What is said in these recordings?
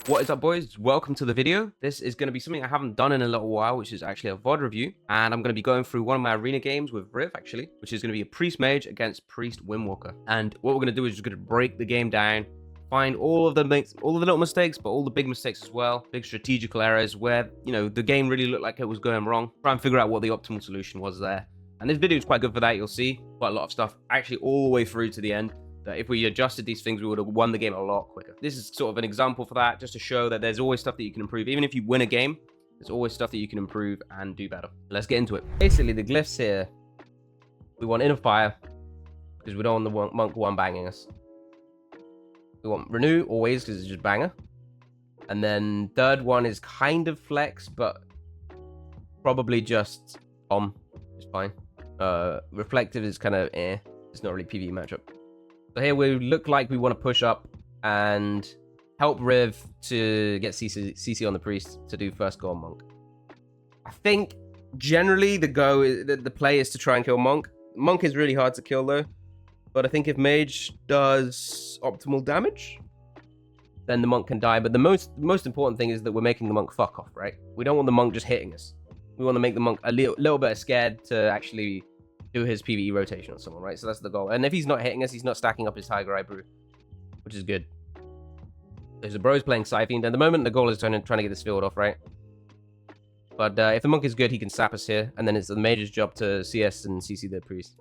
What is up, boys? Welcome to the video. This is going to be something I haven't done in a little while, which is actually a VOD review. And I'm going to be going through one of my arena games with Riv, actually, which is going to be a Priest Mage against Priest Windwalker. And what we're going to do is just going to break the game down, find all of the little mistakes, but all the big mistakes as well, big strategical errors where, you know, the game really looked like it was going wrong. Try and figure out what the optimal solution was there. And this video is quite good for that. You'll see quite a lot of stuff actually all the way through to the end. That if we adjusted these things, we would have won the game a lot quicker. This is sort of an example for that, just to show that there's always stuff that you can improve. Even if you win a game, there's always stuff that you can improve and do better. Let's get into it. Basically, the glyphs here, we want Inner Fire, because we don't want the monk one banging us. We want Renew, always, because it's just banger. And then third one is kind of flex, but probably just is fine. Reflective is kind of it's not really PvE matchup. So here we look like we want to push up and help Riv to get CC on the Priest to do first go on Monk. I think generally the play is to try and kill Monk. Monk is really hard to kill though, but I think if Mage does optimal damage, then the Monk can die. But the most important thing is that we're making the Monk fuck off, right? We don't want the Monk just hitting us. We want to make the Monk a little bit scared to actually do his PvE rotation on someone, right? So that's the goal. And if he's not hitting us, he's not stacking up his Hydra brew, which is good. There's a bro's playing Siphon. At the moment, the goal is trying to get this field off, right? But if the Monk is good, he can sap us here, and then it's the Mage's job to CS and CC the Priest.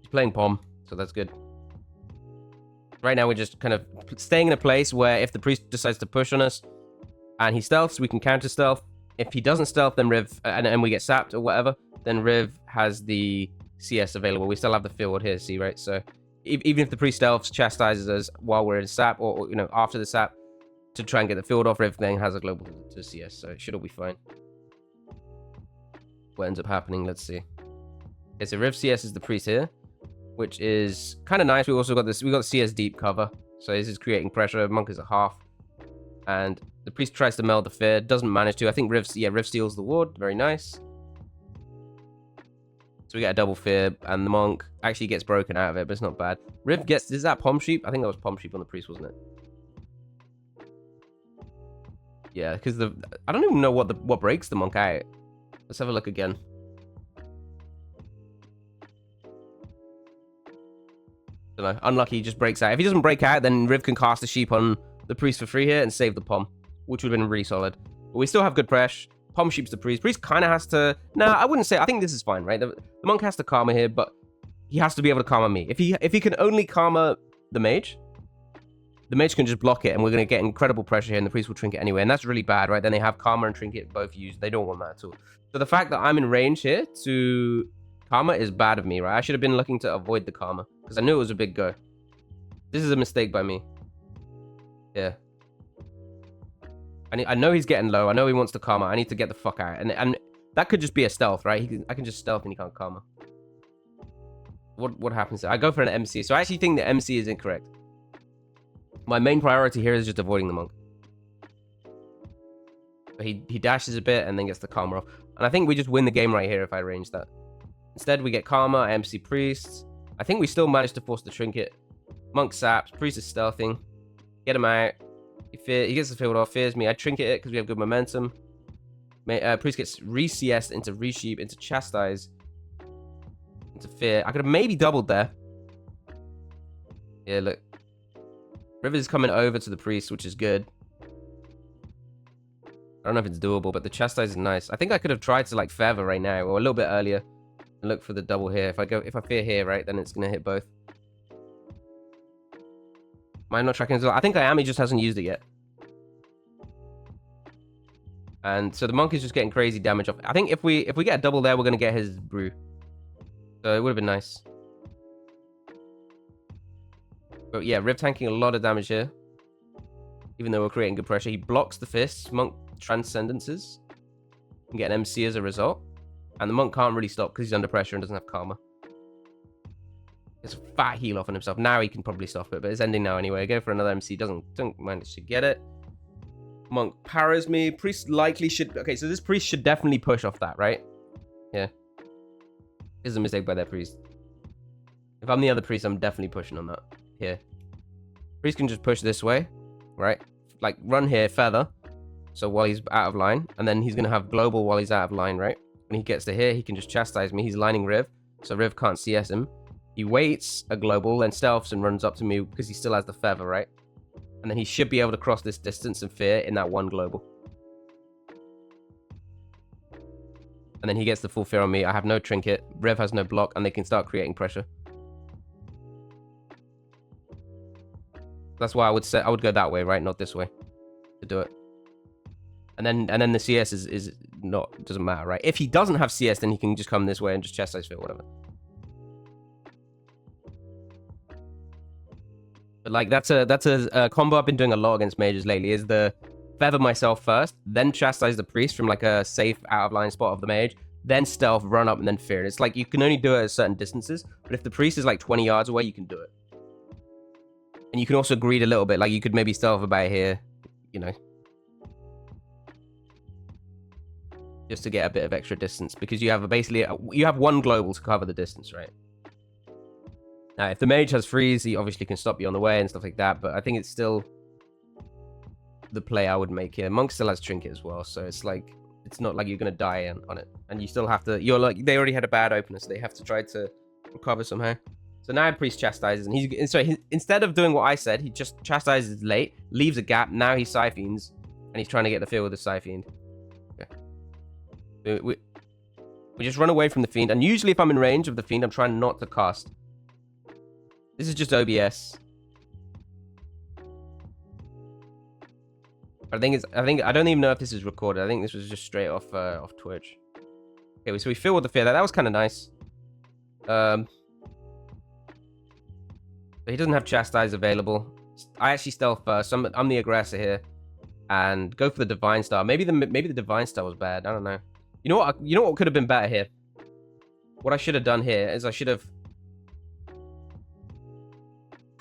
He's playing Pom, so that's good. Right now, we're just kind of staying in a place where if the Priest decides to push on us, and he stealths, we can counter stealth. If he doesn't stealth, then Riv, and we get sapped or whatever, then Riv has the CS available. We still have the field here, see, right? So even if the Priest stealths, chastises us while we're in sap, or you know, after the sap, to try and get the field off, Riv then has a global to CS, so it should all be fine. What ends up happening, let's see. Okay, so Riv CS is the Priest here, which is kind of nice. We also got this, we got CS deep cover, so this is creating pressure. Monk is a half, and the Priest tries to meld the fear, doesn't manage to. I think Riv steals the ward, very nice. So we get a double fear, and the Monk actually gets broken out of it, but it's not bad. Riv gets, is that Pom Sheep? I think that was Pom Sheep on the Priest, wasn't it? Yeah, because I don't even know what breaks the Monk out. Let's have a look again. Don't know. Unlucky, he just breaks out. If he doesn't break out, then Riv can cast a sheep on the Priest for free here and save the Pom, which would have been really solid. But we still have good pressure. Pom Sheep's the Priest. Priest kind of has to... Nah, I wouldn't say... I think this is fine, right? The Monk has to karma here, but he has to be able to karma me. If he can only karma the Mage can just block it, and we're going to get incredible pressure here, and the Priest will trinket anyway, and that's really bad, right? Then they have karma and trinket both used. They don't want that at all. So the fact that I'm in range here to karma is bad of me, right? I should have been looking to avoid the karma, because I knew it was a big go. This is a mistake by me. Yeah. I know he's getting low. I know he wants to karma. I need to get the fuck out. And that could just be a stealth, right? I can just stealth and he can't karma. What happens there? I go for an MC. So I actually think the MC is incorrect. My main priority here is just avoiding the Monk. But he dashes a bit and then gets the karma off. And I think we just win the game right here if I arrange that. Instead, we get karma, MC Priests. I think we still managed to force the trinket. Monk saps. Priest is stealthing. Get him out. He gets the field off, fears me. I trinket it because we have good momentum. Priest gets re-CS'd into resheep, into chastise, into fear. I could have maybe doubled there. Yeah, look. River is coming over to the Priest, which is good. I don't know if it's doable, but the chastise is nice. I think I could have tried to like feather right now, or a little bit earlier, and look for the double here. If I fear here, right, then it's gonna hit both. Am I not tracking as well? I think I am. He just hasn't used it yet. And so the Monk is just getting crazy damage off. I think if we get a double there, we're going to get his brew. So it would have been nice. But yeah, Riv tanking a lot of damage here. Even though we're creating good pressure. He blocks the fists. Monk transcendences. And get an MC as a result. And the Monk can't really stop because he's under pressure and doesn't have karma. It's a fat heal off on himself. Now he can probably stop it, but it's ending now anyway. Go for another MC. Don't manage to get it. Monk paras me. Priest likely should... Okay, so this Priest should definitely push off that, right? Yeah. This is a mistake by their Priest. If I'm the other Priest, I'm definitely pushing on that. Here. Priest can just push this way. right? Like, run here, feather. So while he's out of line. And then he's going to have global while he's out of line, right? When he gets to here, he can just chastise me. He's lining Riv. So Riv can't CS him. He waits a global, then stealths and runs up to me because he still has the feather, right? And then he should be able to cross this distance and fear in that one global. And then he gets the full fear on me. I have no trinket. Riv has no block, and they can start creating pressure. That's why I would say I would go that way, right? Not this way to do it. And then the CS is not, doesn't matter, right? If he doesn't have CS, then he can just come this way and just chastise fear, whatever. But like that's a combo I've been doing a lot against mages lately. Is the feather myself first, then chastise the priest from like a safe out of line spot of the mage, then stealth, run up, and then fear. It's like you can only do it at certain distances, but if the priest is like 20 yards away, you can do it. And you can also greed a little bit. Like you could maybe stealth about here, you know, just to get a bit of extra distance, because you have basically you have one global to cover the distance, right? Now, if the mage has freeze, he obviously can stop you on the way and stuff like that, but I think it's still the play I would make here. Monk still has trinket as well, so it's like, it's not like you're going to die on it. And you still have to, you're like, they already had a bad opener, so they have to try to recover somehow. So now Priest chastises, and instead of doing what I said, he just chastises late, leaves a gap, now he Scythians, and he's trying to get the field with the Scythian. Okay. We just run away from the Fiend, and usually if I'm in range of the Fiend, I'm trying not to cast. This is just OBS. I don't even know if this is recorded. I think this was just straight off Twitch. Okay, so we feel with the fear. That was kind of nice. But he doesn't have chastise available. I actually stealth first. So I'm the aggressor here, and go for the divine star. Maybe the divine star was bad. I don't know. You know what? You know what could have been better here. What I should have done here is I should have.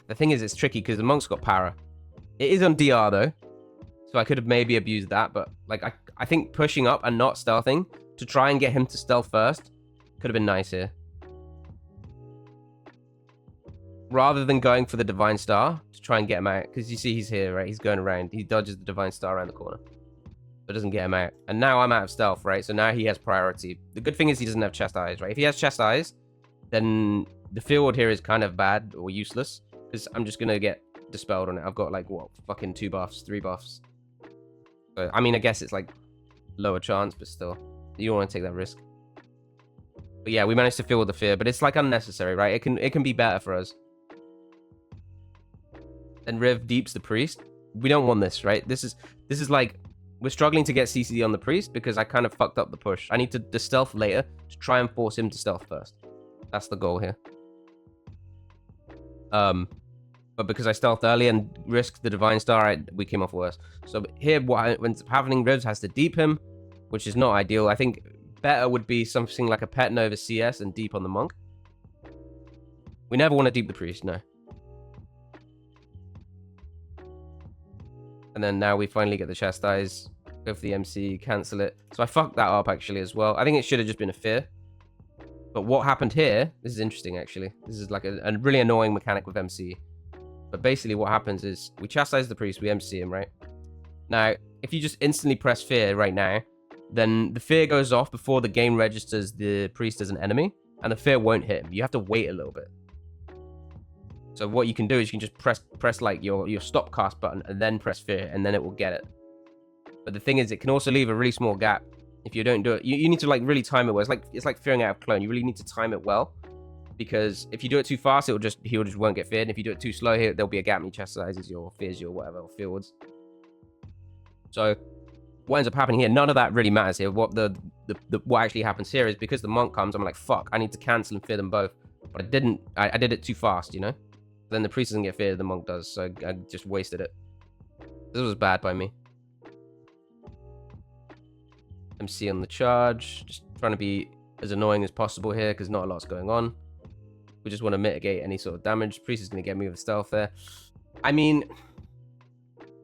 The thing is, it's tricky because the monk's got para. It is on DR though, so I could have maybe abused that. But like, I think pushing up and not stealthing to try and get him to stealth first could have been nice here, rather than going for the divine star to try and get him out. Because you see, he's here, right? He's going around. He dodges the divine star around the corner, but doesn't get him out. And now I'm out of stealth, right? So now he has priority. The good thing is he doesn't have chastise, right? If he has chastise, then the field here is kind of bad or useless. Because I'm just going to get dispelled on it. I've got like, what, fucking 2 buffs, 3 buffs. So, I mean, I guess it's like lower chance, but still. You don't want to take that risk. But yeah, we managed to fill with the fear, but it's like unnecessary, right? It can be better for us. And Riv deeps the priest. We don't want this, right? This is like, we're struggling to get CC on the priest because I kind of fucked up the push. I need to stealth later to try and force him to stealth first. That's the goal here. But because I stealthed early and risked the divine star, we came off worse. So here, what ends up happening, Rivs has to deep him, which is not ideal. I think better would be something like a Pet Nova CS and deep on the monk. We never want to deep the priest, no. And then now we finally get the chastise, go for the MC, cancel it. So I fucked that up actually as well. I think it should have just been a fear. But what happened here, this is interesting actually. This is like a really annoying mechanic with MC. But basically what happens is we chastise the priest, we MC him, right? Now, if you just instantly press fear right now, then the fear goes off before the game registers the priest as an enemy, and the fear won't hit him. You have to wait a little bit. So what you can do is you can just press like your stop cast button and then press fear, and then it will get it. But the thing is, it can also leave a really small gap if you don't do it. You need to like really time it well. It's like fearing out of clone. You really need to time it well. Because if you do it too fast, he just won't get feared. And if you do it too slow, there'll be a gap and he chastises your fears, your whatever, or fields. So what ends up happening here, none of that really matters here. What what actually happens here is because the monk comes, I'm like, fuck, I need to cancel and fear them both. But I didn't. I did it too fast, you know? Then the priest doesn't get feared, the monk does. So I just wasted it. This was bad by me. MC on the charge. Just trying to be as annoying as possible here because not a lot's going on. We just want to mitigate any sort of damage. Priest is going to get me with stealth there. I mean,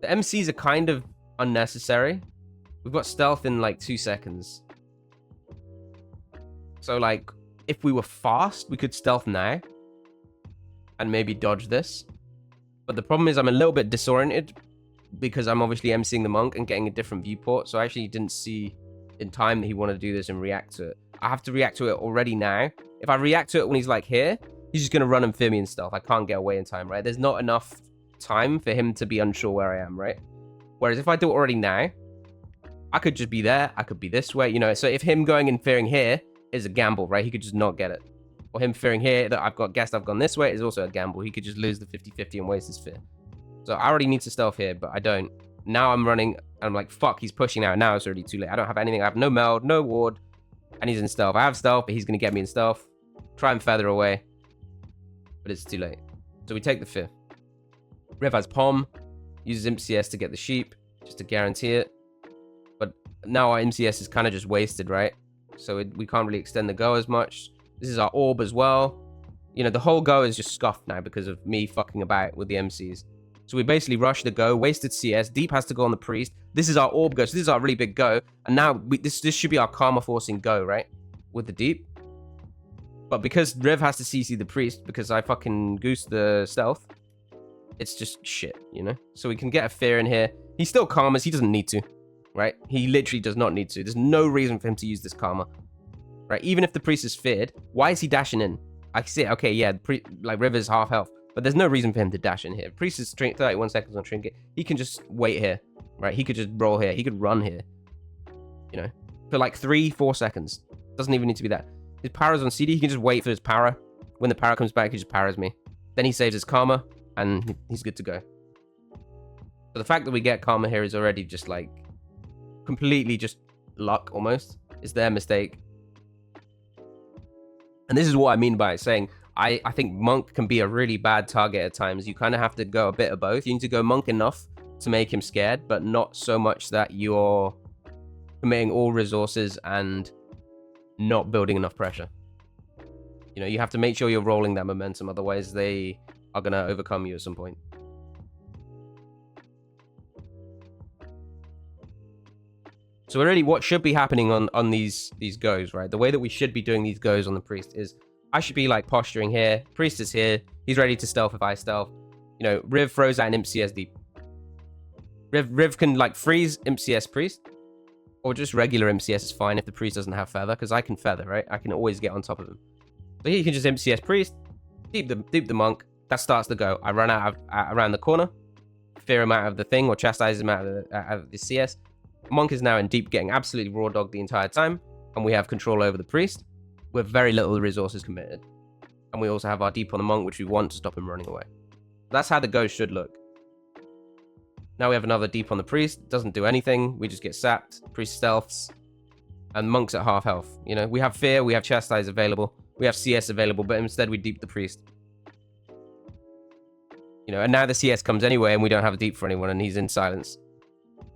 the MCs are kind of unnecessary. We've got stealth in like 2 seconds. So like, if we were fast, we could stealth now. And maybe dodge this. But the problem is I'm a little bit disoriented. because I'm obviously emceeing the monk and getting a different viewport. So I actually didn't see in time that he wanted to do this and react to it. I have to react to it already now. If I react to it when he's like here, he's just going to run and fear me and stuff. I can't get away in time, right? There's not enough time for him to be unsure where I am, right? Whereas if I do it already now, I could just be there. I could be this way, you know? So if him going and fearing here is a gamble, right? He could just not get it. Or him fearing here that I've gone this way is also a gamble. He could just lose the 50-50 and waste his fear. So I already need to stealth here, but I don't. Now I'm running, and I'm like, fuck, he's pushing out. Now it's already too late. I don't have anything. I have no meld, no ward, and he's in stealth. I have stealth, but he's going to get me in stealth. Try and feather away, but it's too late. So we take the fear. Riv has Pom, uses Imp CS to get the sheep, just to guarantee it. But now our MCS is kind of just wasted, right? So we can't really extend the go as much. This is our orb as well. You know, the whole go is just scuffed now because of me fucking about with the MCs. So we basically rushed the go, wasted CS. Deep has to go on the priest. This is our orb go. So this is our really big go. And now this should be our karma forcing go, right? With the deep. But because Riv has to CC the priest, because I fucking goosed the stealth, it's just shit, you know? So we can get a fear in here. He still karmas. He doesn't need to, right? He literally does not need to. There's no reason for him to use this karma, right? Even if the priest is feared, why is he dashing in? I see it. Okay, yeah, like Riv is half health. But there's no reason for him to dash in here. Priest is 31 seconds on trinket. He can just wait here, right? He could just roll here. He could run here, you know, for like 3-4 seconds. Doesn't even need to be that. His para's on CD. He can just wait for his para. When the para comes back, he just paras me. Then he saves his karma, and he's good to go. So the fact that we get karma here is already just like completely just luck almost. It's their mistake. And this is what I mean by saying I think monk can be a really bad target at times. You kind of have to go a bit of both. You need to go monk enough to make him scared, but not so much that you're committing all resources and not building enough pressure. You know, you have to make sure you're rolling that momentum, otherwise they are going to overcome you at some point. So really what should be happening on these goes, right? The way that we should be doing these goes on the priest is I should be like posturing here. Priest is here. He's ready to stealth if I stealth. You know, Riv throws out an Imp CS deep. Riv can like freeze Imp CS priest. Or just regular Imp CS is fine if the priest doesn't have feather. Because I can feather, right? I can always get on top of him. So here you can just Imp CS priest. Deep the monk. That starts the go. I run out of around the corner. Fear him out of the thing. Or chastise him out of the CS. Monk is now in deep, getting absolutely raw dogged the entire time. And we have control over the priest. With very little resources committed. And we also have our deep on the monk, which we want to stop him running away. That's how the go should look. Now we have another deep on the priest. Doesn't do anything. We just get sapped. Priest stealths. And monk's at half health. You know, we have fear. We have chastise available. We have CS available. But instead we deep the priest. You know, and now the CS comes anyway. And we don't have a deep for anyone. And he's in silence.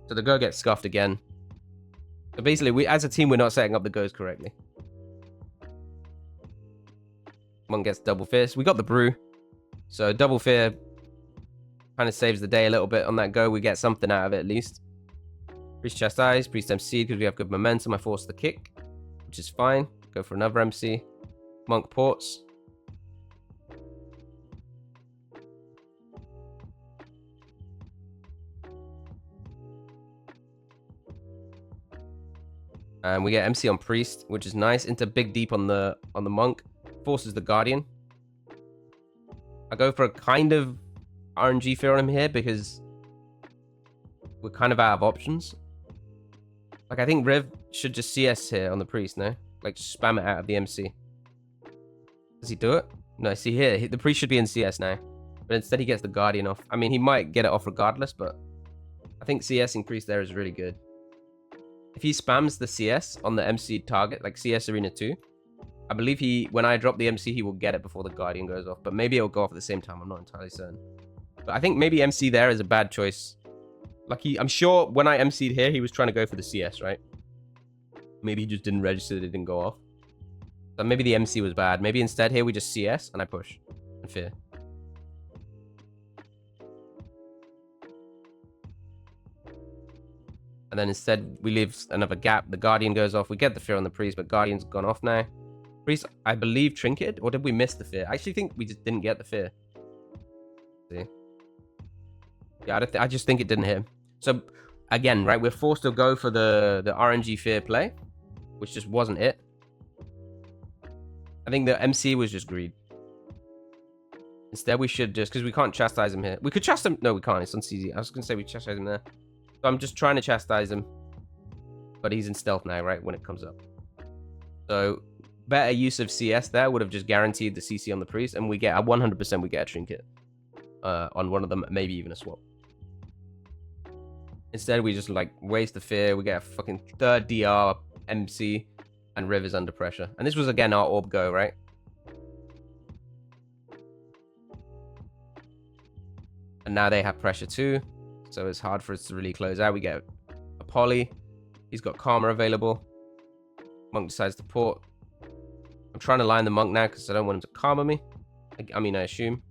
So the go gets scuffed again. So basically, as a team, we're not setting up the goes correctly. Monk gets double fist. We got the brew. So double fear kind of saves the day a little bit on that go. We get something out of it at least. Priest chastise, priest MC because we have good momentum. I force the kick, which is fine. Go for another MC. Monk ports. And we get MC on priest, which is nice. Into big deep on the monk. Forces the guardian. I go for a kind of RNG fear on him here because we're kind of out of options. Like I think Riv should just CS here on the priest, no? Like spam it out of the MC. Does he do it? No, see here, the priest should be in CS now. But instead he gets the guardian off. I mean, he might get it off regardless, but I think CSing priest there is really good. If he spams the CS on the MC target, like CS Arena 2, I believe when I drop the MC, he will get it before the Guardian goes off. But maybe it'll go off at the same time. I'm not entirely certain. But I think maybe MC there is a bad choice. Like I'm sure when I MC'd here, he was trying to go for the CS, right? Maybe he just didn't register that it didn't go off. So maybe the MC was bad. Maybe instead here we just CS and I push and fear. And then instead we leave another gap. The Guardian goes off. We get the fear on the priest, but Guardian's gone off now. Priest, I believe, trinket, or did we miss the fear? I actually think we just didn't get the fear. See? Yeah, I just think it didn't hit him. So, again, right, we're forced to go for the RNG fear play, which just wasn't it. I think the MC was just greed. Instead, we should just, because we can't chastise him here. We could chastise him. No, we can't. It's on CZ. I was going to say we chastise him there. So I'm just trying to chastise him. But he's in stealth now, right, when it comes up. So better use of CS there would have just guaranteed the CC on the priest. And we get, 100% we get a trinket on one of them, maybe even a swap. Instead, we just, like, waste the fear. We get a fucking third DR, MC, and Riv is under pressure. And this was, again, our orb go, right? And now they have pressure too. So it's hard for us to really close out. We get a poly. He's got Karma available. Monk decides to port. I'm trying to line the Monk now because I don't want him to Karma me. I mean, I assume.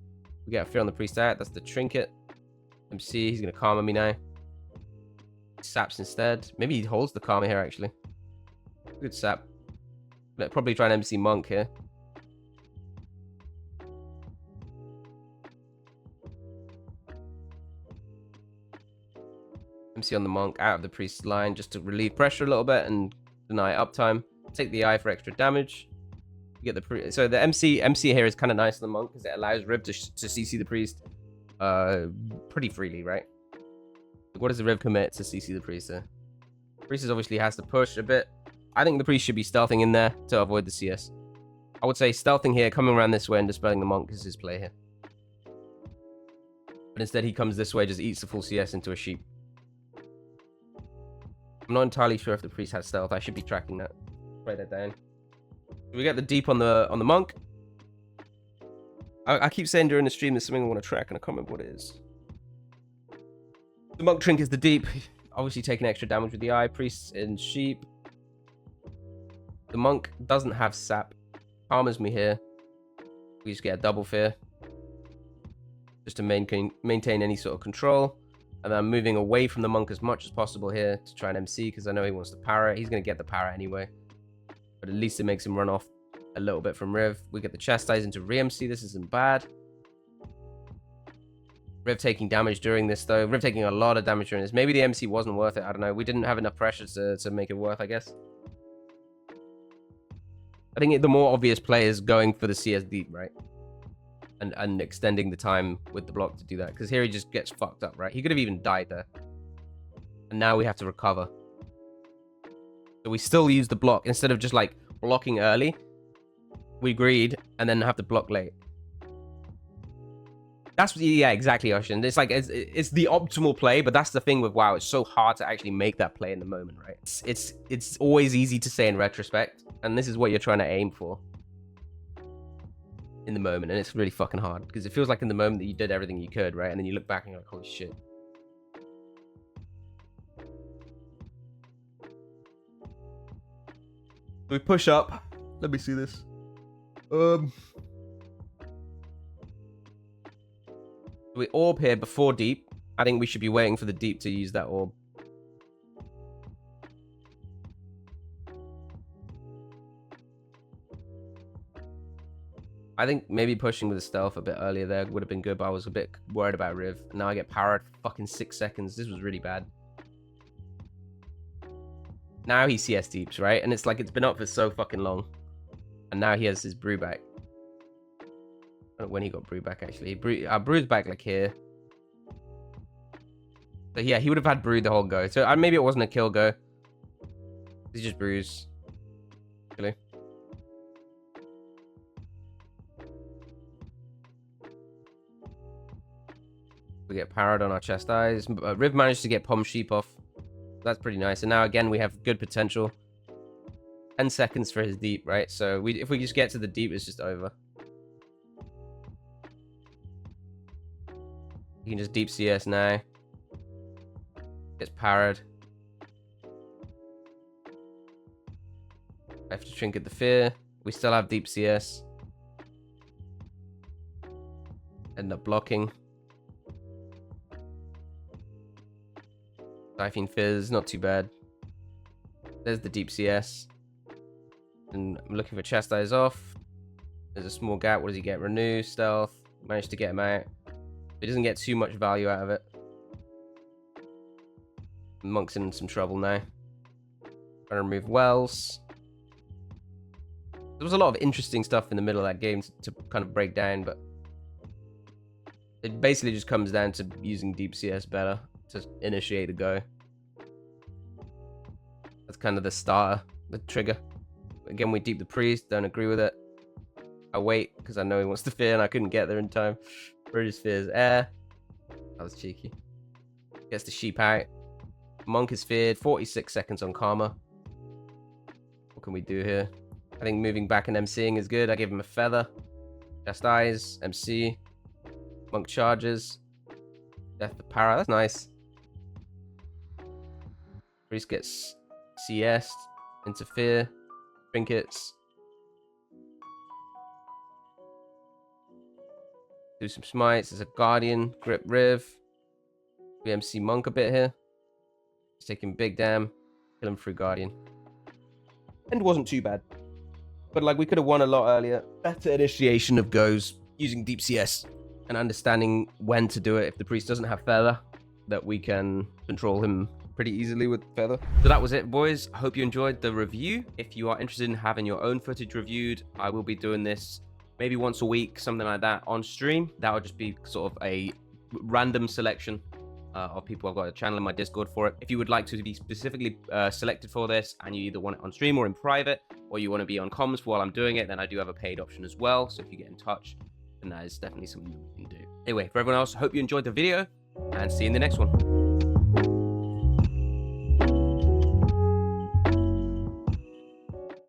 We get a fear on the priest out. That's the trinket. MC, he's going to Karma me now. Saps instead. Maybe he holds the Karma here, actually. Good sap. But probably try and MC Monk here. MC on the Monk out of the priest's line just to relieve pressure a little bit and deny uptime. Take the eye for extra damage. You get the so the MC here is kind of nice on the Monk because it allows Riv to CC the priest pretty freely, right? What does the Riv commit to CC the priest there? Priest obviously has to push a bit. I think the priest should be stealthing in there to avoid the CS. I would say stealthing here, coming around this way and dispelling the Monk is his play here. But instead he comes this way, just eats the full CS into a sheep. I'm not entirely sure if the priest has stealth. I should be tracking that. Write that down. We get the deep on the Monk. I keep saying during the stream there's something I want to track and I can't remember what it is. The Monk Trink is the deep. Obviously taking extra damage with the eye. Priests in sheep. The Monk doesn't have sap. Karma's me here. We just get a double fear. Just to maintain any sort of control. And I'm moving away from the Monk as much as possible here to try and MC because I know he wants to para. He's going to get the para anyway. But at least it makes him run off a little bit from Riv. We get the chastise into re-MC. This isn't bad. Riv taking damage during this, though. Riv taking a lot of damage during this. Maybe the MC wasn't worth it. I don't know. We didn't have enough pressure to make it worth, I guess. I think the more obvious play is going for the CS deep, right? And extending the time with the block to do that. Because here he just gets fucked up, right? He could have even died there. And now we have to recover. So we still use the block. Instead of just, like, blocking early, we greed and then have to block late. That's, yeah, exactly, Ocean. It's like, it's the optimal play, but that's the thing with WoW. It's so hard to actually make that play in the moment, right? It's always easy to say in retrospect. And this is what you're trying to aim for. In the moment, and it's really fucking hard because it feels like in the moment that you did everything you could, right? And then you look back and you're like, holy shit. We push up. Let me see this. We orb here before deep. I think we should be waiting for the deep to use that orb. I think maybe pushing with the stealth a bit earlier there would have been good, but I was a bit worried about Riv. And now I get powered for fucking 6 seconds. This was really bad. Now he CS deeps, right? And it's like it's been up for so fucking long. And now he has his brew back. I don't know when he got brew back, actually. Brew's back, like, here. So, yeah, he would have had brew the whole go. So, maybe it wasn't a kill go. He just brews. Really. We get powered on our chest eyes. Riv managed to get Pom Sheep off. That's pretty nice. And now, again, we have good potential. 10 seconds for his deep, right? So if we just get to the deep, it's just over. You can just deep CS now. Gets powered. I have to trinket the fear. We still have deep CS. End up blocking. Siphon Fizz, not too bad. There's the deep CS. And I'm looking for Chastise off. There's a small gap. What does he get? Renew, stealth. Managed to get him out. He doesn't get too much value out of it. Monk's in some trouble now. Trying to remove wells. There was a lot of interesting stuff in the middle of that game to kind of break down, but it basically just comes down to using deep CS better to initiate the go. That's kind of the starter, the trigger. Again, we deep the priest, don't agree with it. I wait because I know he wants to fear and I couldn't get there in time. British fears air. That was cheeky. Gets the sheep out. Monk is feared. 46 seconds on karma. What can we do here? I think moving back and MCing is good. I give him a feather. Chastise. MC. Monk charges. Death to para. That's nice. Priest gets CS. Interfere. Trinkets. Do some smites. There's a guardian. Grip Riv. BMC Monk a bit here. He's taking big damn. Kill him through guardian. And wasn't too bad. But like we could have won a lot earlier. Better initiation of goes using deep CS and understanding when to do it. If the priest doesn't have feather, that we can control him pretty easily with feather. So that was it, boys. I hope you enjoyed the review. If you are interested in having your own footage reviewed, I will be doing this maybe once a week, something like that on stream. That would just be sort of a random selection of people. I've got a channel in my Discord for it. If you would like to be specifically selected for this and you either want it on stream or in private, or you want to be on comms while I'm doing it, then I do have a paid option as well. So if you get in touch, then that is definitely something that we can do. Anyway, for everyone else, I hope you enjoyed the video and see you in the next one.